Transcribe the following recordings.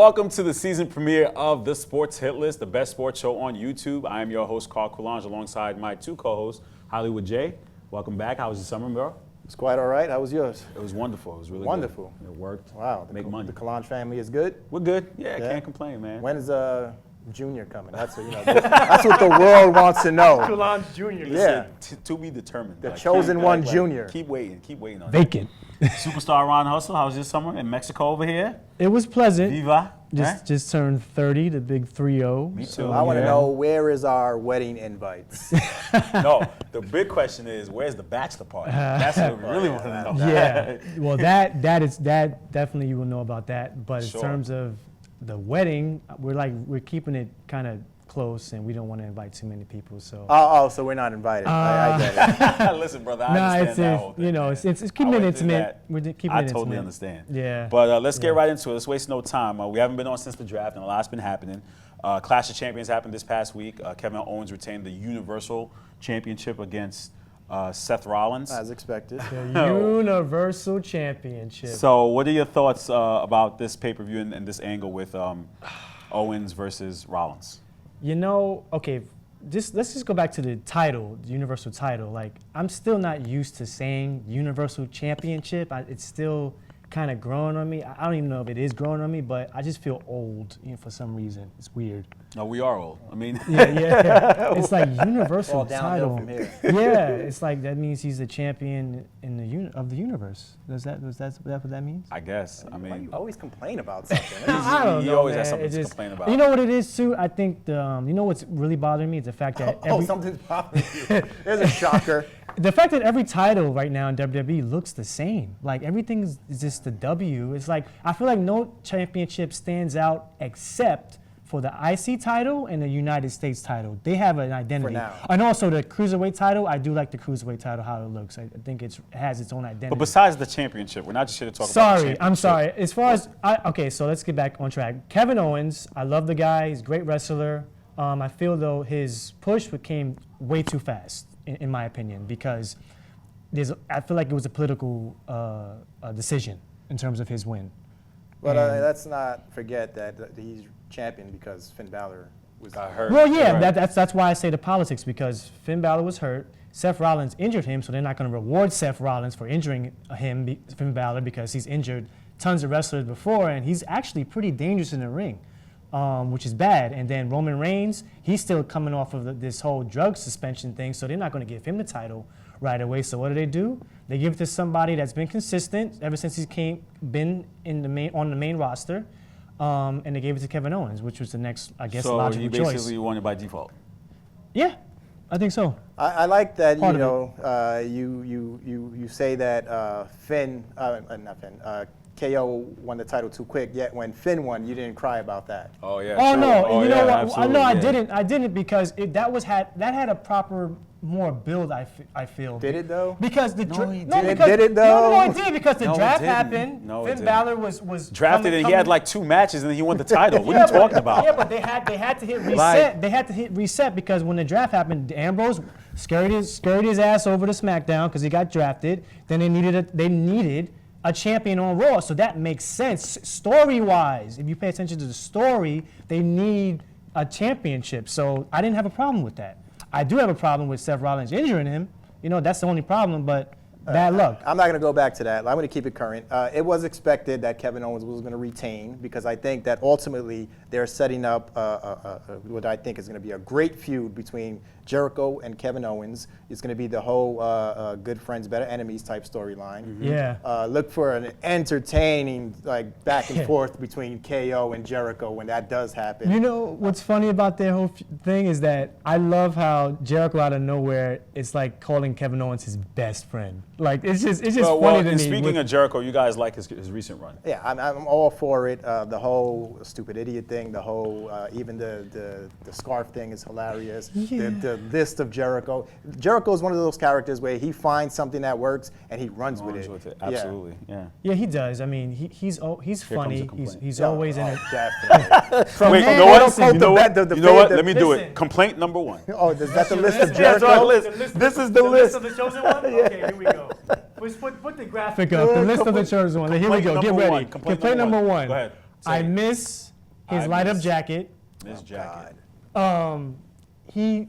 Welcome to the season premiere of the Sports Hit List, the best sports show on YouTube. I am your host, Carl Coulange, alongside my two co-hosts, Hollywood Jay. Welcome back. How was your summer, bro? It's quite all right. How was yours? It was wonderful. It was really wonderful. Good. It worked. Wow. Make money. The Coulange family is good? We're good. Yeah, can't complain, man. When is Junior coming? That's what, that's what the world wants to know. Coulange Jr. Yeah. To be determined. The chosen one, Junior. Keep waiting on that. Vacant. Superstar Ron Hustle, how was your summer in Mexico over here? It was pleasant. Viva. Just turned 30, the big 3-0. Me too. So I want to know, where is our wedding invites? No, the big question is, where's the bachelor party? That's what we really want to know. Yeah. Well, that definitely you will know about that. But Sure. in terms of the wedding, we're keeping it kind of close, and we don't want to invite too many people. So. So we're not invited. I get it. Listen, brother, I understand that whole thing. It's keeping it intimate. We're keeping it intimate. I totally understand. Yeah. But let's get right into it. Let's waste no time. We haven't been on since the draft, and a lot's been happening. Clash of Champions happened this past week. Kevin Owens retained the Universal Championship against Seth Rollins. As expected. The Universal Championship. So what are your thoughts about this pay-per-view and this angle with Owens versus Rollins? Okay, let's just go back to the title, the Universal title. Like, I'm still not used to saying Universal Championship. It's still kind of growing on me. I don't even know if it is growing on me, but I just feel old for some reason. It's weird. No, we are old. I mean, yeah. It's like Universal all downhill title. from here. Yeah, it's like that means he's the champion of the universe. Is that what that means? I guess. I Why mean, you always complain about something? I don't know. He always man. has something to It's complain about. You know what it is too? I think you know what's really bothering me is the fact that Something's bothering you. There's a shocker. the fact that every title right now in WWE looks the same. Like, everything is just the W. It's like, I feel like no championship stands out except for the IC title and the United States title. They have an identity. For now. And also the Cruiserweight title, I do like the Cruiserweight title, how it looks. I think it has its own identity. but besides the championship, we're not just here to talk about the championship. I'm sorry. As far as, okay, so let's get back on track. Kevin Owens, I love the guy. He's a great wrestler. I feel, though, his push came way too fast, in my opinion, because I feel like it was a political decision in terms of his win. But let's not forget that he's champion because Finn Balor Got hurt. Well, yeah, Right. that's why I say the politics, because Finn Balor was hurt. Seth Rollins injured him, so they're not going to reward Seth Rollins for injuring Finn Balor, because he's injured tons of wrestlers before, and he's actually pretty dangerous in the ring, which is bad. And then Roman Reigns, he's still coming off of this whole drug suspension thing, so they're not going to give him the title right away. So what do? They give it to somebody that's been consistent ever since he's been on the main roster. And they gave it to Kevin Owens, which was the next, I guess, logical choice. So you basically won it by default? Yeah, I think so. I like that, Part you say that KO won the title too quick, yet when Finn won, you didn't cry about that. Oh, yeah. Oh, sure. no, Oh, you know yeah, what? absolutely, I didn't because that had a proper, more build, I feel. Did it, though? Because the No, draft. he No, didn't. because, Did it, though? No, it did, because the No, it draft didn't. happened. No, it Finn didn't. Balor was Drafted, and he had like 2 matches, and then he won the title. What are Yeah, you talking about? Yeah, but they had to hit reset. Like- They had to hit reset because when the draft happened, Ambrose scurried his ass over to SmackDown because he got drafted. Then they needed a champion on Raw, so that makes sense story-wise. If you pay attention to the story, they need a championship. So I didn't have a problem with that. I do have a problem with Seth Rollins injuring him. That's the only problem, but bad luck. I'm not going to go back to that. I'm going to keep it current. It was expected that Kevin Owens was going to retain because I think that ultimately they're setting up what I think is going to be a great feud between Jericho and Kevin Owens. It's going to be the whole good friends, better enemies type storyline. Mm-hmm. Yeah. Look for an entertaining back and forth between KO and Jericho when that does happen. You know what's funny about their whole thing is that I love how Jericho out of nowhere is like calling Kevin Owens his best friend. Like, it's just funny to and me. speaking of Jericho, you guys like his recent run. Yeah, I'm all for it. The whole stupid idiot thing, the whole even the scarf thing is hilarious. Yeah. The list of Jericho. Jericho is one of those characters where he finds something that works and he runs with it. Absolutely, yeah. Yeah, he does. I mean, he's Here funny. comes a complaint. He's always in it. Definitely. Wait, man, you know what? don't You know what? quote the You know what? fade- Let me do Listen. it. Complaint number 1. Oh, is that the list of That's Jericho? our list. This is the list. of the chosen one? Okay, here we go. Put the graphic up. The list of the chosen one. Here we go. Get Complaint number ready. one. Complaint Complaint number number one. one. Go ahead. Say I it. miss his light-up jacket. This jacket. He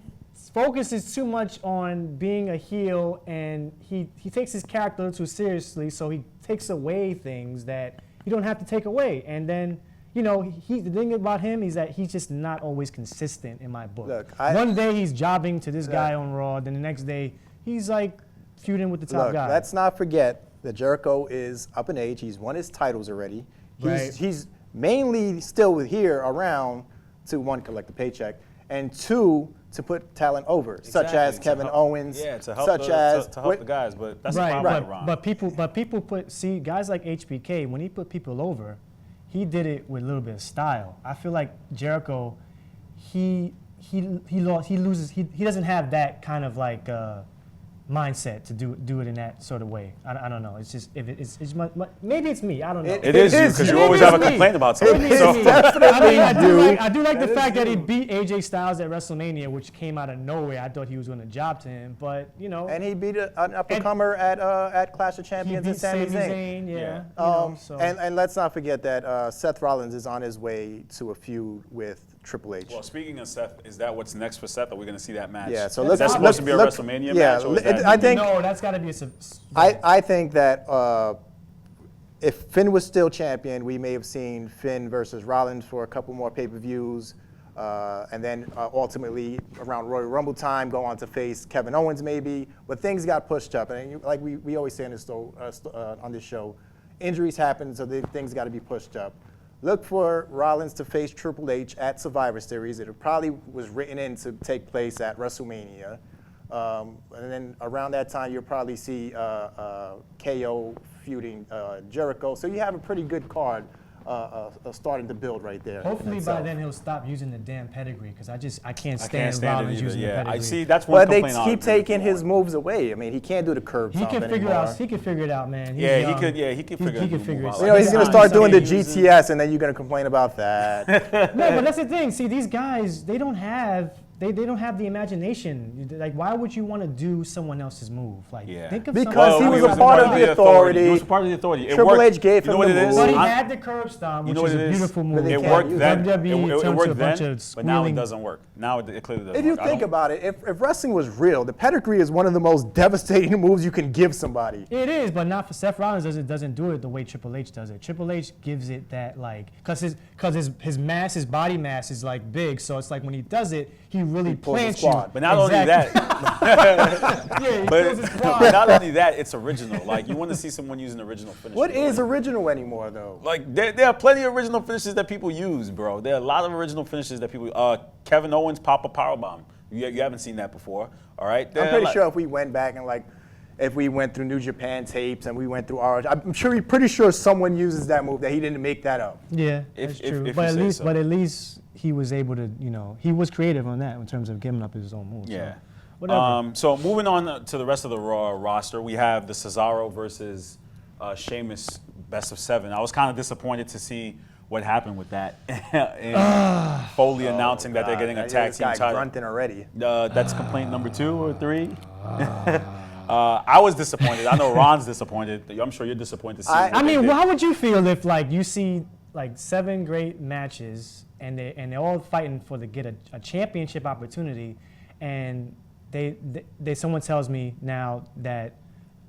focuses too much on being a heel, and he takes his character too seriously, so he takes away things that you don't have to take away. And then, the thing about him is that he's just not always consistent in my book. Look, one day he's jobbing to this guy on Raw, then the next day he's like feuding with the top guy. Let's not forget that Jericho is up in age. He's won his titles already. He's mainly still here around to, one, collect the paycheck, and two, to put talent over, such as Kevin Owens, to help such as to help the guys. But that's the problem with Ron. But people see guys like HBK, when he put people over, he did it with a little bit of style. I feel like Jericho, he doesn't have that kind of like mindset to do it in that sort of way. I don't know. It's just maybe it's me. I don't know. It is you, because you always have a complaint about something. I do like the fact that he beat AJ Styles at WrestleMania, which came out of nowhere. I thought he was going to job to him, but And he beat an up-and-comer at Clash of Champions and Sami Zayn. Yeah. And let's not forget that Seth Rollins is on his way to a feud with Triple H. Well, speaking of Seth, is that what's next for Seth? Are we going to see that match? Yeah. So is that supposed to be a WrestleMania match? Or is that I think no, that's got to be a. I think that if Finn was still champion, we may have seen Finn versus Rollins for a couple more pay-per-views, and then ultimately around Royal Rumble time, go on to face Kevin Owens maybe. But things got pushed up, and like we always say on this show, injuries happen, so things got to be pushed up. Look for Rollins to face Triple H at Survivor Series. It probably was written in to take place at WrestleMania. And then around that time, you'll probably see KO feuding Jericho. So you have a pretty good card starting to build right there. Hopefully by then he'll stop using the damn pedigree, because I can't stand Rollins using the pedigree. I see. That's one complaint. But they keep taking his moves away. I mean, he can't do the curb stomp anymore. He can figure it out, man. He could figure it out. He's going to start doing the GTS, and then you're going to complain about that. No, but that's the thing. See, these guys, they don't have the imagination. Like, why would you want to do someone else's move? Like, think of because he was a part of the authority. He was part of the authority. Triple H gave him the move. But he had the curb stomp, which is a beautiful move. It worked then. It worked then, but now it doesn't work. Now it clearly doesn't work. If you think about it, if wrestling was real, the pedigree is one of the most devastating moves you can give somebody. It is, but not for Seth Rollins. Doesn't do it the way Triple H does it. Triple H gives it that, like, because his mass, his body mass is like big, so it's like when he does it, he really plants you. But not only that, but not only that, it's original. Like, you want to see someone using original finishes. What is original anymore, though? Like, there are plenty of original finishes that people use, bro. There are a lot of original finishes that people. Kevin Owens pop a powerbomb. You haven't seen that before, all right? I'm pretty sure if we went back and if we went through New Japan tapes and we went through RH, I'm pretty sure someone uses that move, that he didn't make that up. Yeah, that's true. But at least he was able to, he was creative on that in terms of giving up his own moves. Yeah. So, whatever. So moving on to the rest of the Raw roster, we have the Cesaro versus Sheamus best of 7. I was kind of disappointed to see what happened with that. And Foley announcing that they're getting a tag team title. Grunting already. That's complaint number 2 or 3. I was disappointed. I know Ron's disappointed. I'm sure you're disappointed to see. How would you feel if you see 7 great matches and they're all fighting to get a championship opportunity, and someone tells me now that,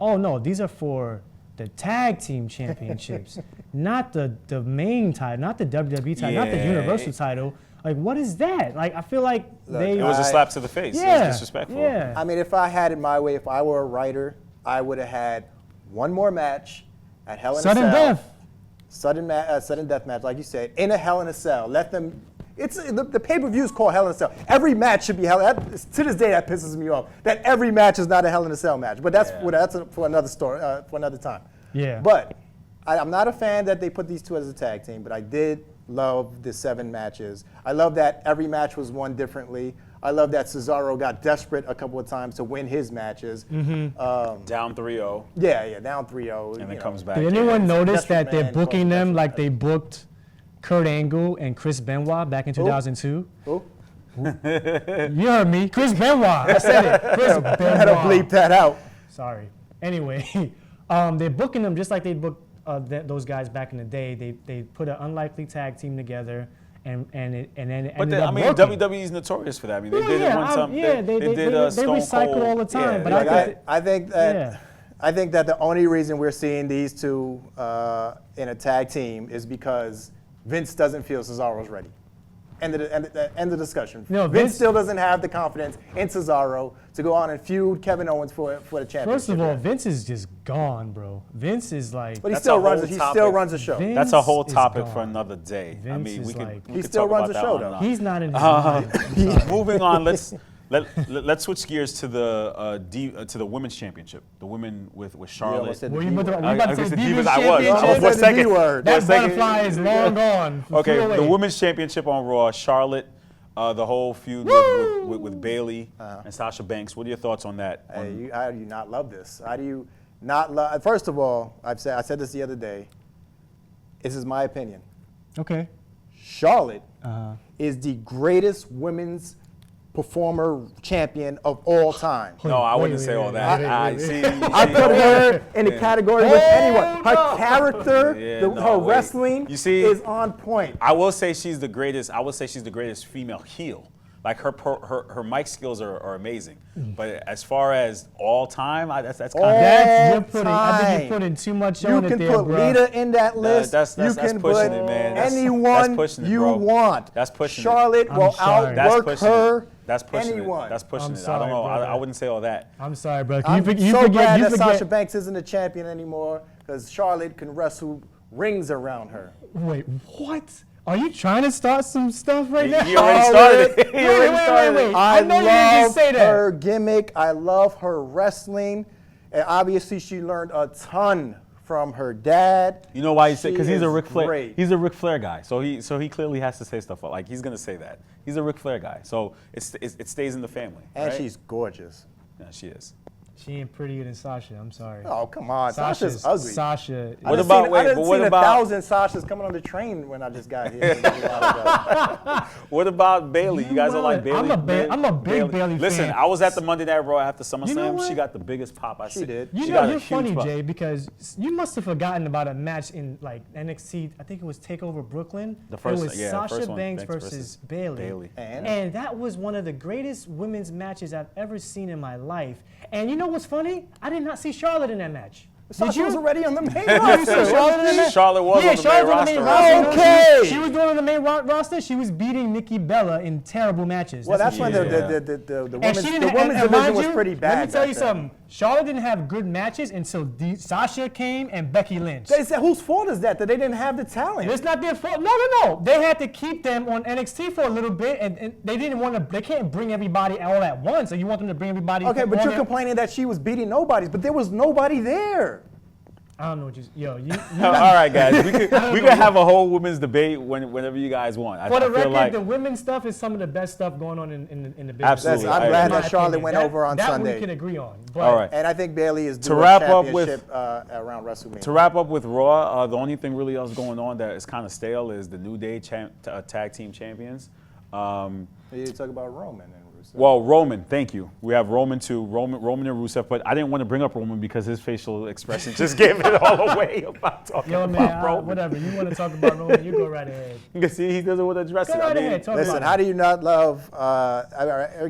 oh no, these are for the tag team championships, not the main title, not the WWE title, not the Universal title. Like, what is that? Like, I feel like it was a slap to the face. Yeah, it was disrespectful. Yeah. I mean, if I had it my way, if I were a writer, I would have had one more match at Hell in a Cell. Sudden death. Sudden death match, like you said, in a Hell in a Cell. Let them. It's the pay-per-view is called Hell in a Cell. Every match should be Hell. To this day, that pisses me off. That every match is not a Hell in a Cell match. But that's for another story, for another time. Yeah. But I'm not a fan that they put these two as a tag team. But I did love the 7 matches. I love that every match was won differently. I love that Cesaro got desperate a couple of times to win his matches. Mm-hmm. Down 3-0. Yeah, down 3-0. And then comes back. Did anyone notice that they're booking them like they booked Kurt Angle and Chris Benoit back in 2002? Who? You heard me. Chris Benoit. I said it. Chris Benoit. I had to bleep that out. Sorry. Anyway, they're booking them just like they booked those guys back in the day. They put an unlikely tag team together, and then it But ended up I mean, working. WWE is notorious for that. I mean, they Well, did it yeah, one time. yeah, they Stone recycle Cold. all the time, but Yeah, I think that Yeah. I think that the only reason we're seeing these two in a tag team is because Vince doesn't feel Cesaro's ready. End of discussion. No, Vince Vince still doesn't have the confidence in Cesaro to go on and feud Kevin Owens for the championship. First of all, yet. Vince is just gone, bro. Vince is like. But he That's still a runs. whole He topic. still runs the show. Vince That's a whole is topic gone. for another day. I Vince mean, is we could. like- we He could still talk runs about the that show, on and though. on. He's not in his mind. Moving on, let's switch gears to the women's championship. The women with Charlotte. almost said the Were you D about to, word. were you about I to guess say the Divas Divas, I was. Championship? For a said the second. D word. That For a second. butterfly is long gone. Okay, Flew away. the women's championship on Raw. Charlotte, the whole feud with Bayley and Sasha Banks. What are your thoughts on that? Hey, how do you not love this? How do you not love? First of all, I said this the other day. This is my opinion. Okay. Charlotte is the greatest women's performer champion of all time. No, I wouldn't Wait, say all wait, that. wait, I wait, see. wait. I put her in the category with anyone. Her no. character, Yeah, her no, wait. wrestling You see- is on point. I will say she's the greatest. I would say she's the greatest female heel. Like her mic skills are amazing. But as far as all time, that's kind All of I think time. you're putting too much You on can it there, put bro. Lita in that list. that's you pushing can put it, man. That's anyone pushing it, you bro. want. That's pushing it. Charlotte I'm will sorry. That's outwork pushing her. it. That's pushing anyone. it. That's pushing I'm it. I sorry, don't know. brother. I wouldn't say all that. I'm sorry, bro. I'm You so glad that forget. Sasha Banks isn't a champion anymore because Charlotte can wrestle rings around her. Wait, what? Are you trying to start some stuff right now? He already started it. He already started it. Wait. I know you didn't just say that. her gimmick. I love her wrestling. And obviously, she learned a ton from her dad. You know why he said? Because She he's a is Ric Flair. great. He's a Ric Flair guy. So he clearly has to say stuff like he's gonna say that. He's a Ric Flair guy. So it stays in the family. And right? she's gorgeous. Yeah, she is. She ain't prettier than Sasha. I'm sorry. Oh, come on. Sasha's ugly. Sasha. What about- wait, I didn't but what see about- 1,000 Sashas coming on the train when I just got here. What about Bailey? You guys don't like I'm Bailey? a big Bailey Listen, fan. I was at the Monday Night Raw after SummerSlam. You know what? She got the biggest pop. She did. You She know, got a you're huge funny, pop. Jay, because you must have forgotten about a match in like NXT. I think it was Takeover Brooklyn. The first- it was yeah, the Sasha first one, Banks Banks versus versus Bailey. Bailey. And? that was one of the greatest women's matches I've ever seen in my life. And you know what's funny? I did not see Charlotte in that match. Sasha was already on the main You saw roster. Charlotte in that match? Charlotte was Yeah, on the Charlotte main was on the main roster. roster. Okay. She was going on the main roster. She was beating Nikki Bella in terrible matches. Well, that's what when she the did. women's, And she didn't the have- women's and division mind was you, pretty bad. Let me tell you back then. something. Charlotte didn't have good matches until Sasha came and Becky Lynch. They said, whose fault is that they didn't have the talent? It's not their fault. No. They had to keep them on NXT for a little bit, and they didn't want to. They can't bring everybody all at once. So you want them to bring everybody. Okay, but on you're there? complaining that she was beating nobodies, but there was nobody there. I don't know what you. Yo, you. All right, guys. We could have a whole women's debate whenever you guys want. For the I feel record, like the women's stuff is some of the best stuff going on in the business. Absolutely. I'm I glad agree. that Charlotte went over on that Sunday. we can agree on. But All right. And I think Bailey is due To a wrap up with- championship around WrestleMania. To wrap up with Raw, the only thing really else going on that is kind of stale is the New Day tag team champions. You talk about Roman and Rusev. Well, Roman, thank you. We have Roman too, Roman and Rusev, but I didn't want to bring up Roman because his facial expression just gave it all away about talking yo, about man, Roman. whatever. You want to talk about Roman? You go right ahead. You can see he doesn't want to address Go it. right ahead. Talk Listen, about how it. do you not love?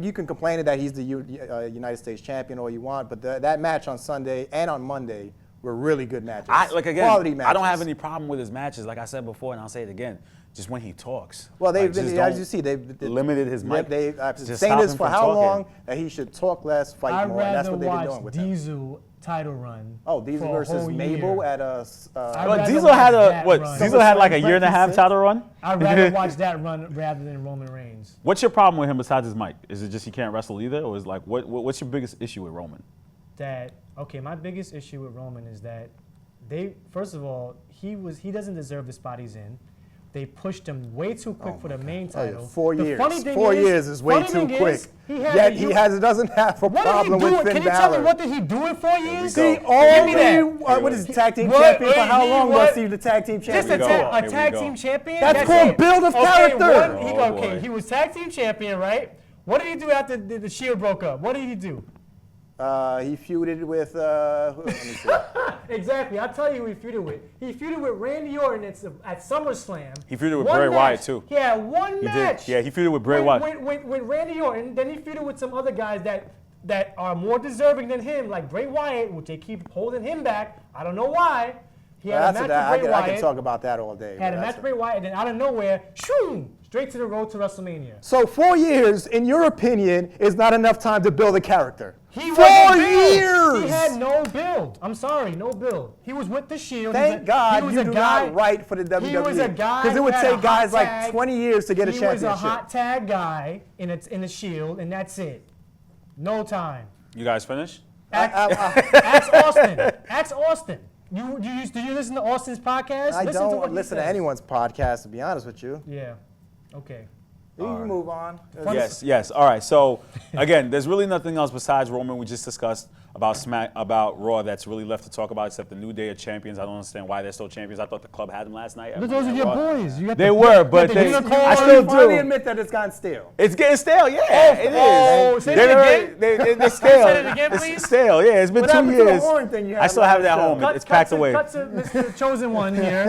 You can complain that he's the United States champion all you want, but that match on Sunday and on Monday were really good matches. Quality matches. I don't have any problem with his matches, like I said before, and I'll say it again. Just when he talks. Well, like, just as don't you see, they've limited his mic. They've Just saying stop this him for from how talking. long that he should talk less, fight I'd more, and that's rather what they've been watch doing with him. Diesel title run. Oh, Diesel for a versus whole Mabel year. at I'd Well, rather Diesel watch had that run. Diesel had like a year and a half 26? title run. I'd rather watch that run rather than Roman Reigns. What's your problem with him besides his mic? Is it just he can't wrestle either, or is like what's your biggest issue with Roman? My biggest issue with Roman is that first of all, he doesn't deserve the spot he's in. They pushed him way too quick for the main Oh, yeah, title. 4 The years. funny thing 4 years is way funny too thing quick. is, he had Yet a he huge- doesn't have a What problem did he do? with Finn Can you tell Balor. me what did he do in 4 years? He Give me only that. what is he, tag team What- champion for wait, how he long what? was he the tag team Just champion? we a go. tag Here we go. team champion? That's called it. build of character. Oh, boy. He was tag team champion, right? What did he do after the Shield broke up? What did he do? He feuded with, let me see. Exactly. I'll tell you who he feuded with. He feuded with Randy Orton at SummerSlam. He feuded with One Bray match. Wyatt, too. He had one He match. did. Yeah, he feuded with Bray Wyatt. With Randy Orton. Then he feuded with some other guys that are more deserving than him, like Bray Wyatt, which they keep holding him back. I don't know why. He had a match with Bray Wyatt. I can talk about that all day. Had a match with Bray Wyatt, and then out of nowhere, shoom, straight to the road to WrestleMania. So 4 years, in your opinion, is not enough time to build a character. 4 years! He had no build. I'm sorry, no build. He was with the Shield. Thank God you do not write for the WWE. He was a guy because it would who had take a guys hot like tag. 20 years to get a championship. He was a hot tag guy in the Shield, and that's it. No time. You guys finished? Ask Austin. Ask Austin. Do you listen to Austin's podcast? I don't he listen to says. anyone's podcast, to be honest with you. Yeah. Okay. You can move on. Yes. All right. So again, there's really nothing else besides Roman. We just discussed about Raw that's really left to talk about, except the New Day of Champions. I don't understand why they're still champions. I thought the club had them last night. But those are your boys. You got They were, but the they, unicorn. I still finally do. admit that it's gotten stale. It's getting stale. Yeah, it is. say it again. They're stale. Say it again, please. It's stale. Yeah, it's been What 2 happened to the years. horn thing you had I still have it at last home. show? It's packed away. Cut to Mr. Chosen One here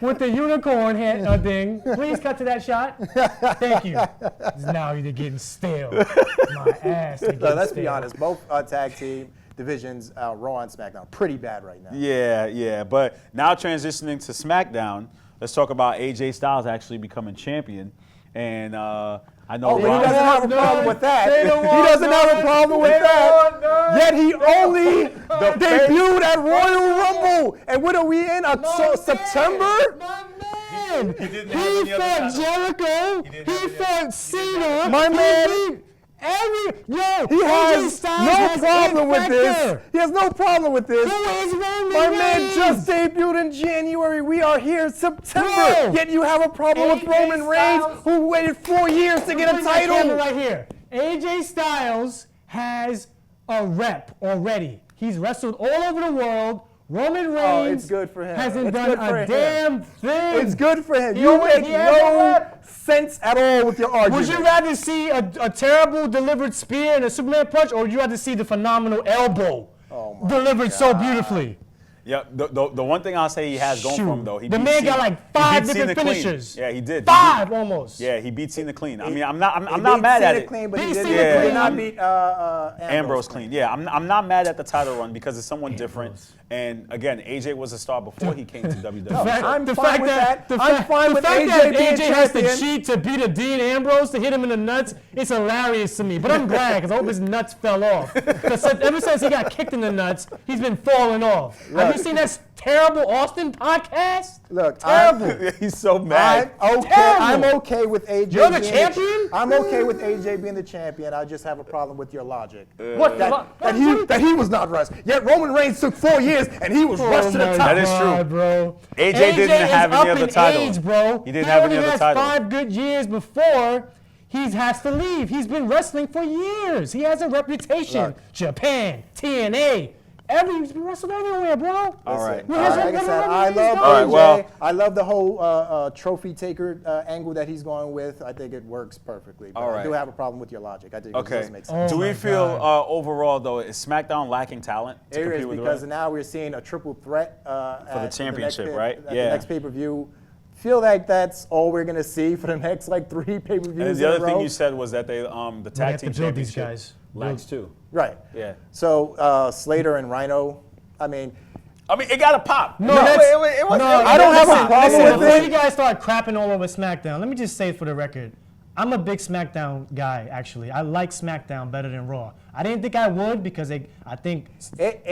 with the unicorn head thing. Please cut to that shot. Thank you. Now you're getting stale. My ass. So let's be honest. Both tag team divisions, Raw and SmackDown, pretty bad right now. Yeah. But now transitioning to SmackDown, let's talk about AJ Styles actually becoming champion. And I know He doesn't have a problem with that. They He don't want doesn't have a none. problem with They don't that. want none. Yet he only debuted at Royal Rumble. And what are we in? September? My man. He didn't He have any other fought title. Jericho. He didn't He have any fought Cena. My He man- beat He He AJ has Styles no has problem with X this. Factor. He has no problem with this. Who is Roman My man Reigns? just debuted in January. We are here in September. Bro. Yet you have a problem with AJ Roman Reigns, Styles- who waited 4 years to get a Bring that camera title. right here. AJ Styles has a rep already. He's wrestled all over the world. Roman Reigns it's good for him. hasn't It's done good for a him. damn thing. It's good for him. He You already- make he has a no rep. sense at all with your argument. Would you rather see a terrible delivered spear and a Superman punch, or would you rather see the phenomenal elbow delivered so beautifully? Yeah, the one thing I'll say he has going for him, though, he The beat man Cena. got like He 5 beat different Cena clean. finishers. Yeah, he did. 5 almost. Yeah, he beat Cena clean. I mean, I'm not He mad beat at Cena it. Clean, but he Beat did, Cena he did clean. not beat Ambrose clean. Yeah, I'm not mad at the title run because it's someone different. And again, AJ was a star before he came to WWE. I'm fine with that. I'm fine with fact AJ that being AJ has to champion. cheat to beat a Dean Ambrose to hit him in the nuts, it's hilarious to me. But I'm glad because I hope his nuts fell off. 'Cause ever since he got kicked in the nuts, he's been falling off. Have you seen that terrible Austin podcast? Look, Terrible. He's so mad. I'm okay with AJ. You're the being champion? I'm okay with AJ being the champion. I just have a problem with your logic. What? That he was not rushed. Yet Roman Reigns took 4 years and he was rushed to the top. That is true. Bro. AJ didn't is have any up other in title. Age, bro. He didn't have any only other has title. 5 good years before he has to leave. He's been wrestling for years. He has a reputation. Look. Japan, TNA. He's been wrestling everywhere, bro. All right. Where has Like I Roman said, I Reigns love gone? All right, AJ. well- I love the whole trophy taker angle that he's going with. I think it works perfectly. But All I right. do have a problem with your logic. I think it Okay. doesn't make sense. Oh Do we my feel God. overall though is SmackDown lacking talent to It is compete with because Raw? now we're seeing a triple threat for the championship, right? At Yeah. the next pay-per-view. Feel like that's all we're gonna see for the next like 3 pay-per-views And in the a other thing row. you said was that they the have tag to team build these championship guys. lacks too. Right. Yeah. So Slater and Rhino. I mean, it got a pop. No, that's- it was. I don't have a problem with before it. you guys start crapping all over SmackDown, let me just say for the record, I'm a big SmackDown guy, actually. I like SmackDown better than Raw. I didn't think I would because I think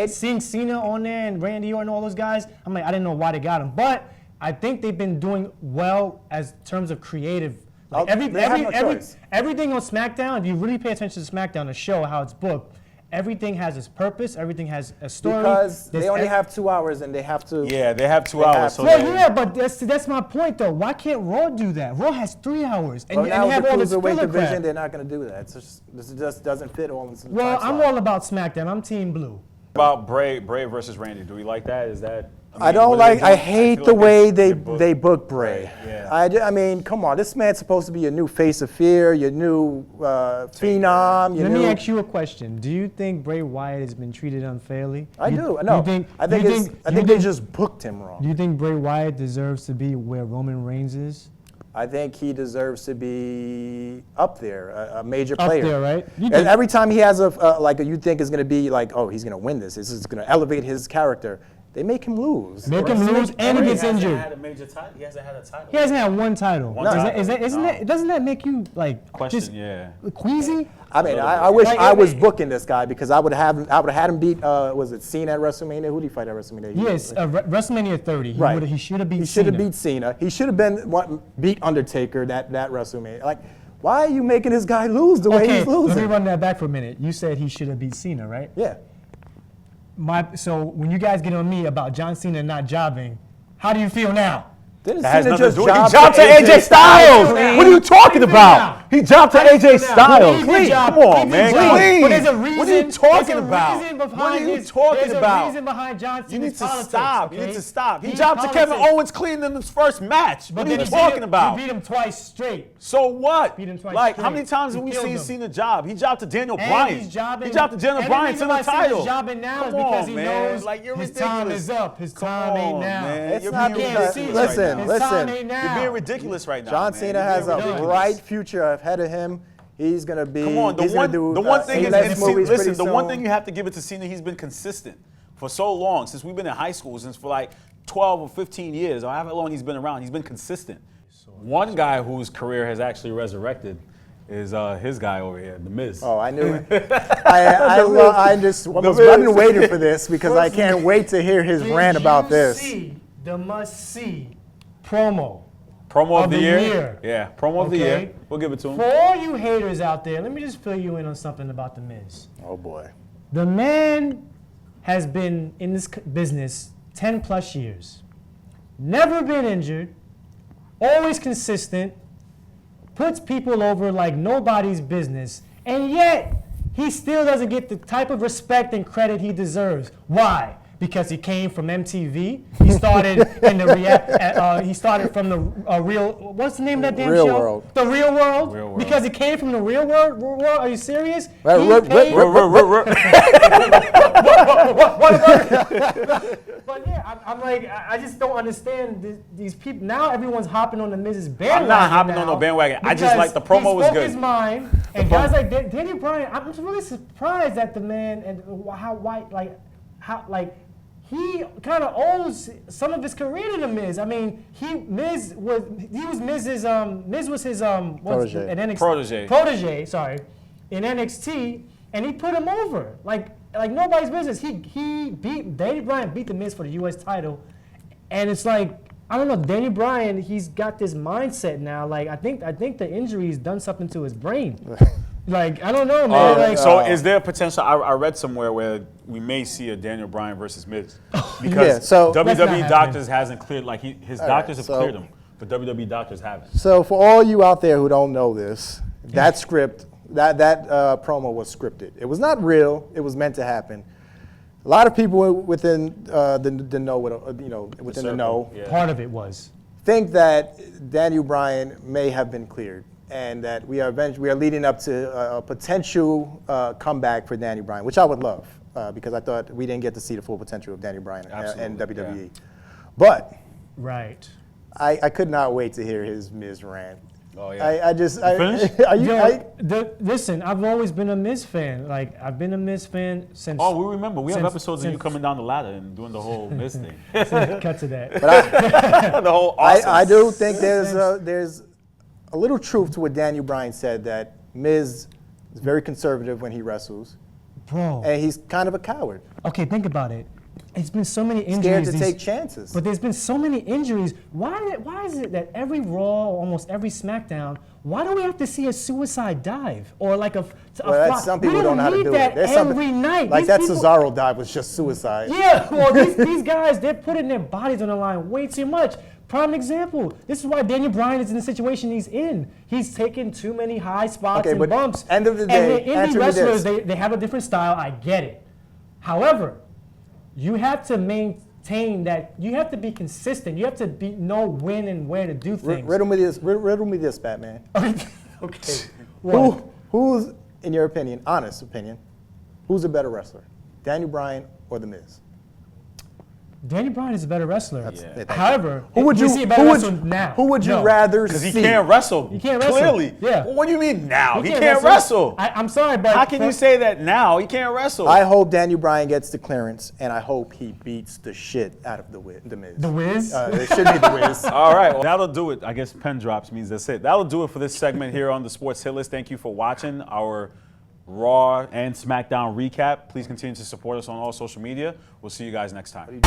seeing Cena on there and Randy Orton and all those guys, I'm like, I didn't know why they got him. But I think they've been doing well as terms of creative. Like they have no choice. everything on SmackDown, if you really pay attention to SmackDown, the show, how it's booked, everything has its purpose, everything has a story. because they There's only have 2 hours and they have to. Yeah, they have 2 They have hours. to. So Well, they- yeah, but that's my point, though. Why can't Raw do that? Raw has 3 hours, and, Well, and now you have with all the this cruiserweight filler division, crap. they're not going to do that. This just doesn't fit all into the Well, time I'm slot. all about SmackDown. I'm Team Blue. about Bray versus Randy. Do we like that? Is that I don't like. I hate the way they book. book Bray. Yeah. I mean, come on. This man's supposed to be your new face of fear, your new phenom. Let me ask you a question. Do you think Bray Wyatt has been treated unfairly? I do. No. I think they just booked him wrong. Do you think Bray Wyatt deserves to be where Roman Reigns is? I think he deserves to be up there, a major player. Up there, right? And every time he has you think is going to be like, oh, he's going to win this. This is going to elevate his character. They make him lose. Make him lose, and he gets injured. He hasn't had a title. He hasn't had one title. Title. Doesn't that make you like question? just Yeah. queasy? I mean, I wish I was booking this guy because I would have had him beat. Was it Cena at WrestleMania? Who did he fight at WrestleMania? Yes, WrestleMania 30. Right. He should have beat. He should have beat Cena. He should have beat Undertaker that WrestleMania. Like, why are you making this guy lose the way he's losing? Let me run that back for a minute. You said he should have beat Cena, right? Yeah. So when you guys get on me about John Cena not jobbing, how do you feel now? Didn't That has Cena nothing to just do with it. He job jobbed to AJ Styles. Clean. What are you talking Clean about? now. He jobbed to AJ Styles. Clean. Come on, man. Clean. But there's a reason. What are you talking about? There's a reason What behind are you this. talking There's about? a reason behind John Cena's You need to politics, stop. okay? You need to stop. He He's jobbed to Kevin politics. Owens clean in his first match. What are you But talking about? He beat him twice straight. So what? Beat him twice Like, how straight. many times have He we killed seen him. Cena job? He jobbed to Daniel And Bryan. he's jobbing. He jobbed to Daniel Bryan to the title. He's jobbing now Come is because on, he man. knows Like, you're his ridiculous. time is up. His time Come ain't on, now. man. It's You're not being because- ridiculous right now. His time ain't now. You're being ridiculous right now. John man. Cena You're has being a ridiculous. bright future ahead of him. He's gonna be. Come on, he's gonna do, the one thing is, A-list and movies listen, pretty the one soon. thing you have to give it to Cena, he's been consistent for so long, since we've been in high school, since for like 12 or 15 years, or however long he's been around, he's been consistent. One guy whose career has actually resurrected is his guy over here, The Miz. Oh, I knew it. I was running waiting for this because I can't wait to hear his rant about this. See the must-see promo. Promo of the year? year. Yeah, promo of the Okay. year. We'll give it to him. For all you haters out there, let me just fill you in on something about The Miz. Oh boy. The man has been in this business 10 plus years. Never been injured. Always consistent. Puts people over like nobody's business. And yet, he still doesn't get the type of respect and credit he deserves. Why? Because he came from MTV. He started in the he started from the real. What's the name of that damn Real show? World. The Real World. Real World. Because he came from the Real World. Are you serious? Right, He right, paid- But yeah, I'm like, I just don't understand these people. Now everyone's hopping on the Miz's bandwagon. I'm not hopping on now no bandwagon. I just like the promo he was spoke good. his mind, and guys like Daniel Bryan, I'm just really surprised at the man and how he kind of owes some of his career to the Miz. I mean, Miz was his Protege. at NXT, protege, sorry, in NXT, and he put him over like nobody's business. Daniel Bryan beat the Miz for the U.S. title, and it's like, I don't know, Daniel Bryan, he's got this mindset now. Like I think the injury's done something to his brain. Like, I don't know, man. So is there potential? I read somewhere where we may see a Daniel Bryan versus Miz because Yeah, so- That's not WWE happening. doctors hasn't cleared, like his doctors have so- cleared him, but WWE doctors haven't. So for all you out there who don't know this, that script, that promo was scripted. It was not real. It was meant to happen. A lot of people within the know, within the know, Yeah. Part of it was. think that Daniel Bryan may have been cleared, and that we are leading up to a potential comeback for Daniel Bryan, which I would love because I thought we didn't get to see the full potential of Daniel Bryan in Absolutely, WWE. yeah. But Right. I could not wait to hear his Miz rant. Oh yeah. Finished? Are you? Listen, I've always been a Miz fan. Like, I've been a Miz fan since. Oh, we remember. We have since- episodes of you since- coming down the ladder and doing the whole Miz thing. Cut to that. The whole awesome. I do think there's a little truth to what Daniel Bryan said, that Miz is very conservative when he wrestles, Bro. and he's kind of a coward, Okay, think about it. It's been so many scared injuries. to take chances. But there's been so many injuries. Why is it that every Raw, almost every SmackDown, why do we have to see a suicide dive or like a Well, fly? some We people don't know how to need do that it. There's some- every night. Like These that people- Cesaro dive was just suicide. Yeah, well, these guys, they're putting their bodies on the line way too much. Prime example. This is why Daniel Bryan is in the situation he's in. He's taken too many high spots Okay, and but bumps. end of the and day, the indie answer me wrestlers, this. they have a different style. I get it. However, you have to maintain maintain that. You have to be consistent. You have to know when and where to do things. Riddle me this, Batman. Okay. What? Who's, in your opinion, honest opinion, who's a better wrestler, Daniel Bryan or The Miz? Daniel Bryan is a better wrestler. Yeah. However, Who would we you see a better wrestler now. Who would you No. rather Because see? he can't wrestle. He can't wrestle. Clearly. Yeah. Well, what do you mean now? He He can't wrestle. I'm sorry, but How can you say that now? He can't wrestle. I hope Daniel Bryan gets the clearance, and I hope he beats the shit out of the Miz. The Wiz? It should be The Wiz. All right, well, that'll do it. I guess pen drops means that's it. That'll do it for this segment here on the Sports Hit List. Thank you for watching our Raw and SmackDown recap. Please continue to support us on all social media. We'll see you guys next time.